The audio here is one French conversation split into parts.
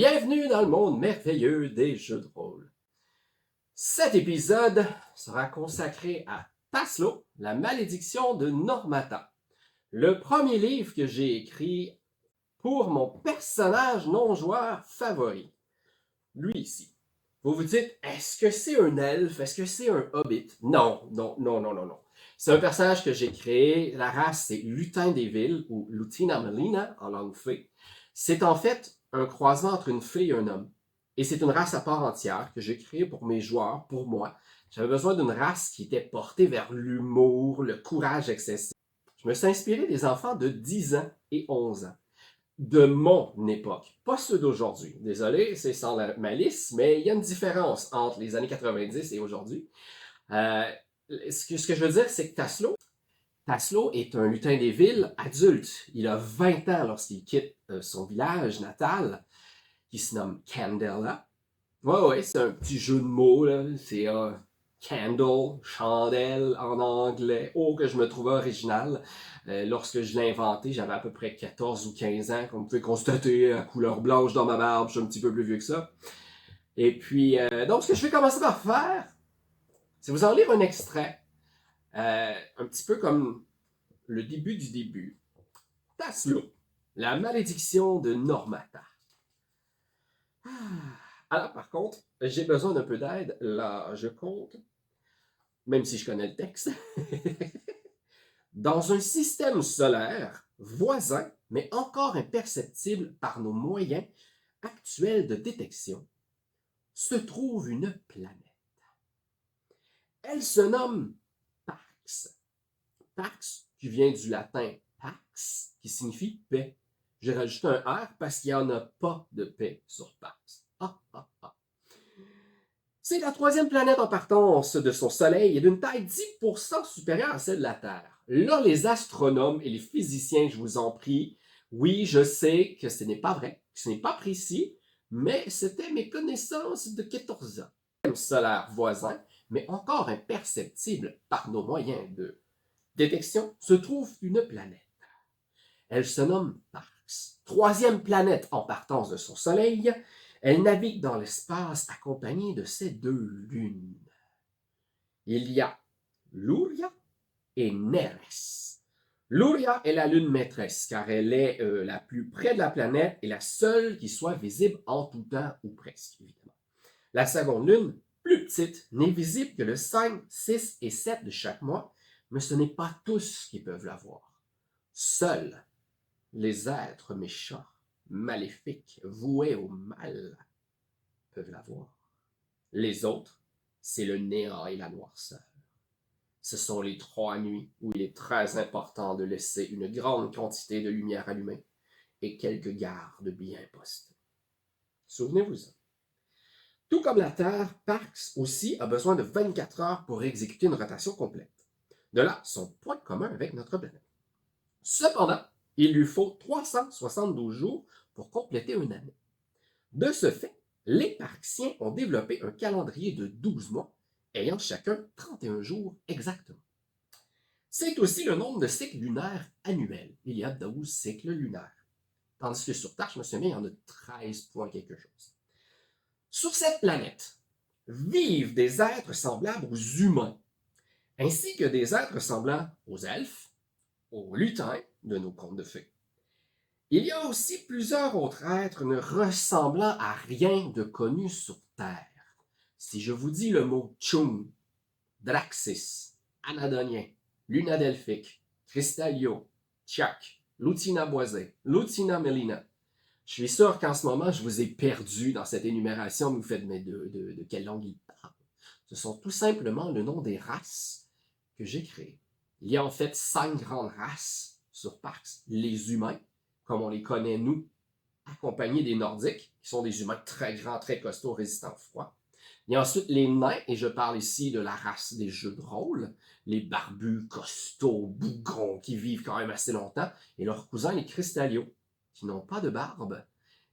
Bienvenue dans le monde merveilleux des jeux de rôle. Cet épisode sera consacré à Taslo, la malédiction de Normata, le premier livre que j'ai écrit pour mon personnage non-joueur favori. Lui ici. Vous vous dites, est-ce que c'est un elfe? Est-ce que c'est un hobbit? Non. C'est un personnage que j'ai créé. La race, c'est Lutin des villes, ou Lutina Melina en langue fée. C'est en fait un croisement entre une fée et un homme. Et c'est une race à part entière que j'ai créée pour mes joueurs, pour moi. J'avais besoin d'une race qui était portée vers l'humour, le courage excessif. Je me suis inspiré des enfants de 10 ans et 11 ans de mon époque, pas ceux d'aujourd'hui. Désolé, c'est sans la malice, mais il y a une différence entre les années 90 et aujourd'hui. Ce que je veux dire, c'est que Taslo est un lutin des villes adulte. Il a 20 ans lorsqu'il quitte son village natal, qui se nomme Candela. Ouais, c'est un petit jeu de mots, là. C'est candle, chandelle en anglais. Oh, que je me trouvais original. Lorsque je l'ai inventé, j'avais à peu près 14 ou 15 ans, comme vous pouvez constater, à couleur blanche dans ma barbe, je suis un petit peu plus vieux que ça. Et puis, donc, ce que je vais commencer par faire, c'est vous en lire un extrait, un petit peu comme le début du début. Taslo, la malédiction de Normata. Alors, par contre, j'ai besoin d'un peu d'aide. Là, je compte, même si je connais le texte. Dans un système solaire voisin, mais encore imperceptible par nos moyens actuels de détection, se trouve une planète. Elle se nomme Pax. Pax, qui vient du latin pax, qui signifie paix. J'ai rajouté un R parce qu'il n'y en a pas de paix sur Pax. C'est la troisième planète en partance de son Soleil et d'une taille 10% supérieure à celle de la Terre. Là, les astronomes et les physiciens, je vous en prie, oui, je sais que ce n'est pas vrai, que ce n'est pas précis, mais c'était mes connaissances de 14 ans. Le système solaire voisin, mais encore imperceptible par nos moyens de détection, se trouve une planète. Elle se nomme Parx. Troisième planète en partance de son Soleil, elle navigue dans l'espace accompagnée de ses deux lunes. Il y a Luria et Neres. Luria est la lune maîtresse, car elle est la plus près de la planète et la seule qui soit visible en tout temps, ou presque, évidemment. La seconde lune, plus petite, n'est visible que le 5, 6 et 7 de chaque mois, mais ce n'est pas tous qui peuvent la voir. Seuls les êtres méchants, maléfiques, voués au mal, peuvent la voir. Les autres, c'est le néant et la noirceur. Ce sont les 3 nuits où il est très important de laisser une grande quantité de lumière allumée et quelques gardes bien postés. Souvenez-vous-en. Tout comme la Terre, Parx aussi a besoin de 24 heures pour exécuter une rotation complète. De là, son point commun avec notre planète. Cependant, il lui faut 372 jours pour compléter une année. De ce fait, les Parxiens ont développé un calendrier de 12 mois, ayant chacun 31 jours exactement. C'est aussi le nombre de cycles lunaires annuels. Il y a 12 cycles lunaires. Tandis que sur Terre, je me souviens, il y en a 13 points quelque chose. Sur cette planète, vivent des êtres semblables aux humains, ainsi que des êtres semblables aux elfes, aux lutins de nos contes de fées. Il y a aussi plusieurs autres êtres ne ressemblant à rien de connu sur Terre. Si je vous dis le mot Chung, Draxis, Anadonien, Lunadelphique, Cristallio, Tchak, Lutina Boisé, Lutina Melina, je suis sûr qu'en ce moment, je vous ai perdu dans cette énumération, mais vous faites de quelle langue il parle. Ce sont tout simplement le nom des races que j'ai créées. Il y a en fait 5 grandes races sur Parx. Les humains, comme on les connaît nous, accompagnés des Nordiques, qui sont des humains très grands, très costauds, résistants au froid. Il y a ensuite les nains, et je parle ici de la race des jeux de rôle, les barbus, costauds, bougrons, qui vivent quand même assez longtemps, et leurs cousins, les cristallios, qui n'ont pas de barbe,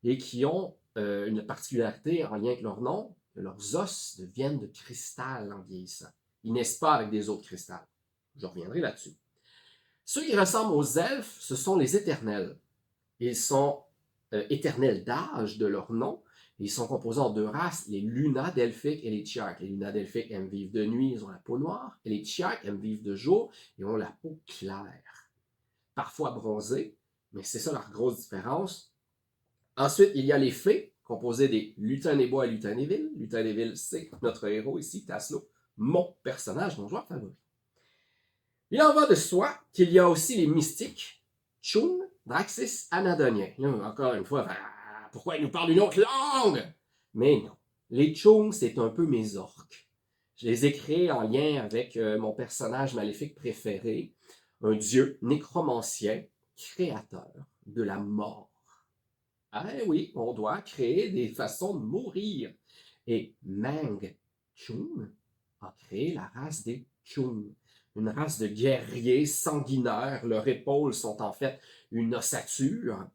et qui ont une particularité en lien avec leur nom, que leurs os deviennent de cristal en vieillissant. Ils naissent pas avec des autres cristals. Je reviendrai là-dessus. Ceux qui ressemblent aux elfes, ce sont les éternels. Ils sont éternel d'âge de leur nom. Ils sont composés en deux races, les Luna delphiques et les Chiark. Les Luna delphiques aiment vivre de nuit, ils ont la peau noire, et les Chiark aiment vivre de jour et ont la peau claire, parfois bronzée, mais c'est ça leur grosse différence. Ensuite, il y a les fées, composées des lutins des bois et lutins des villes. Lutin des villes, c'est notre héros ici, Taslo, mon personnage, mon joueur favori. Il en va de soi qu'il y a aussi les mystiques, Chun, Draxis, Anadonien. Là, encore une fois, pourquoi il nous parle une autre langue? Mais non. Les Chun, c'est un peu mes orques. Je les ai créés en lien avec mon personnage maléfique préféré, un dieu nécromancien, créateur de la mort. Ah oui, on doit créer des façons de mourir. Et Mang Chun a créé la race des Chun, une race de guerriers sanguinaires. Leurs épaules sont en fait une ossature,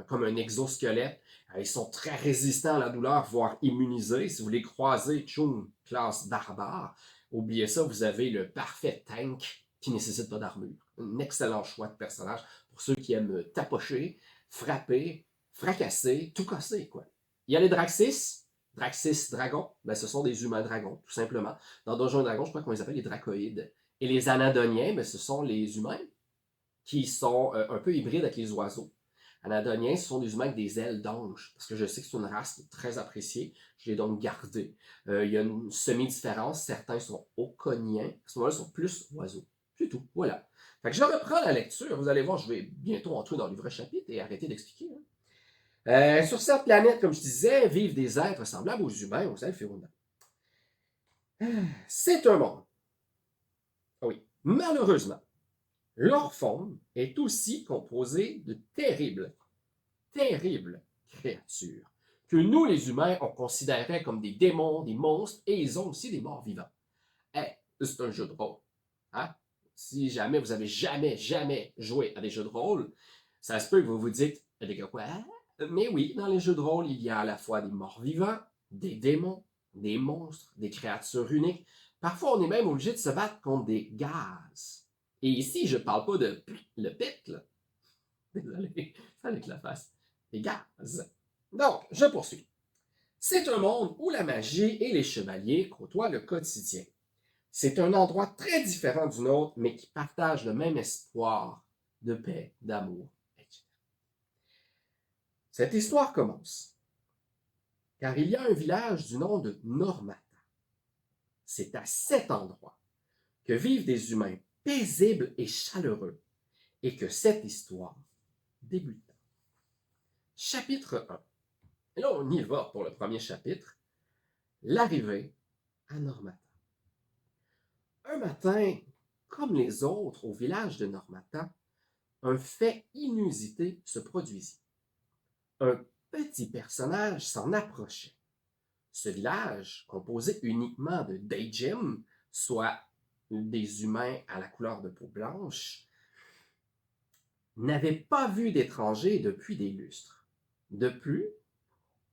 comme un exosquelette. Ils sont très résistants à la douleur, voire immunisés. Si vous les croisez, Chun, classe barbare, oubliez ça, vous avez le parfait tank qui ne nécessite pas d'armure. Un excellent choix de personnage pour ceux qui aiment tapocher, frapper, fracasser, tout casser, quoi. Il y a les Draxis dragons, ben, ce sont des humains dragons, tout simplement. Dans Donjons et Dragons, je crois qu'on les appelle les dracoïdes. Et les Anadoniens, ben, ce sont les humains qui sont un peu hybrides avec les oiseaux. Anadoniens, ce sont des humains avec des ailes d'ange, parce que je sais que c'est une race très appréciée, je l'ai donc gardée. Il y a une semi-différence, certains sont oconiens, à ce moment-là, ils sont plus oiseaux. C'est tout, voilà. Fait que je reprends la lecture, vous allez voir, je vais bientôt entrer dans le vrai chapitre et arrêter d'expliquer. Sur cette planète, comme je disais, vivent des êtres semblables aux humains, aux elfes et aux nains. C'est un monde. Oui. Malheureusement, leur faune est aussi composée de terribles, terribles créatures que nous, les humains, on considérait comme des démons, des monstres, et ils ont aussi des morts vivants. C'est un jeu de rôle. Hein? Si jamais vous avez jamais joué à des jeux de rôle, ça se peut que vous vous dites, des gars, quoi? Mais oui, dans les jeux de rôle, il y a à la fois des morts vivants, des démons, des monstres, des créatures uniques. Parfois, on est même obligé de se battre contre des gaz. Et ici, je ne parle pas de le pit, là. Désolé, fallait que la fasse. Des gaz. Donc, je poursuis. C'est un monde où la magie et les chevaliers côtoient le quotidien. C'est un endroit très différent du nôtre, mais qui partage le même espoir de paix, d'amour, etc. Cette histoire commence, car il y a un village du nom de Normata. C'est à cet endroit que vivent des humains paisibles et chaleureux, et que cette histoire débuta. Chapitre 1. Et là, on y va pour le premier chapitre. L'arrivée à Normata. Un matin, comme les autres au village de Normata, un fait inusité se produisit. Un petit personnage s'en approchait. Ce village, composé uniquement de Daejim, soit des humains à la couleur de peau blanche, n'avait pas vu d'étrangers depuis des lustres. De plus,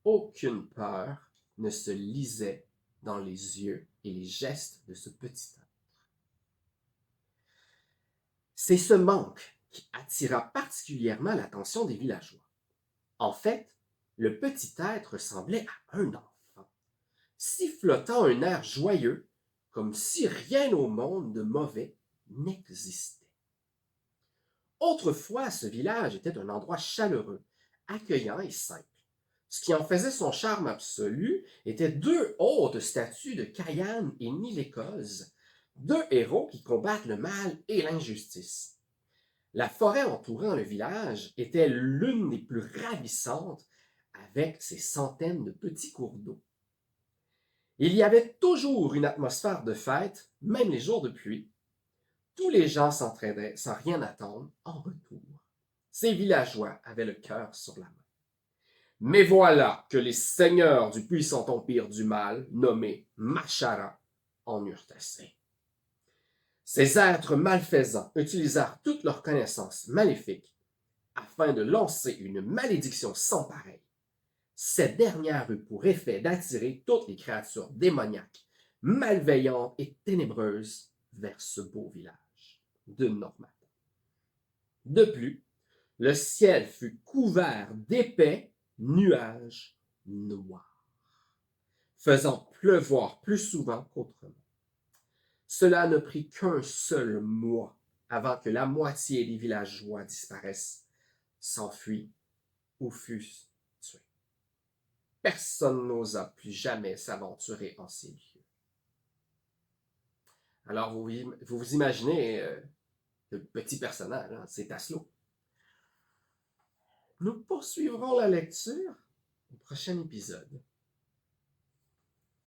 aucune peur ne se lisait dans les yeux et les gestes de ce petit être. C'est ce manque qui attira particulièrement l'attention des villageois. En fait, le petit être ressemblait à un enfant, sifflotant un air joyeux, comme si rien au monde de mauvais n'existait. Autrefois, ce village était un endroit chaleureux, accueillant et simple. Ce qui en faisait son charme absolu étaient deux hautes statues de Kayan et Nilécose, deux héros qui combattent le mal et l'injustice. La forêt entourant le village était l'une des plus ravissantes, avec ses centaines de petits cours d'eau. Il y avait toujours une atmosphère de fête, même les jours de pluie. Tous les gens s'entraidaient sans rien attendre en retour. Ces villageois avaient le cœur sur la main. Mais voilà que les seigneurs du puissant empire du mal, nommés Machara, en eurent assez. Ces êtres malfaisants utilisèrent toutes leurs connaissances maléfiques afin de lancer une malédiction sans pareille. Cette dernière eut pour effet d'attirer toutes les créatures démoniaques, malveillantes et ténébreuses vers ce beau village de Normata. De plus, Le ciel fut couvert d'épais nuages noirs, faisant pleuvoir plus souvent qu'autrement. Cela ne prit qu'un seul mois avant que la moitié des villageois disparaissent, s'enfuient ou fussent tués. Personne n'osa plus jamais s'aventurer en ces lieux. Alors, vous imaginez le petit personnage, hein, c'est Taslo. Nous poursuivrons la lecture au prochain épisode.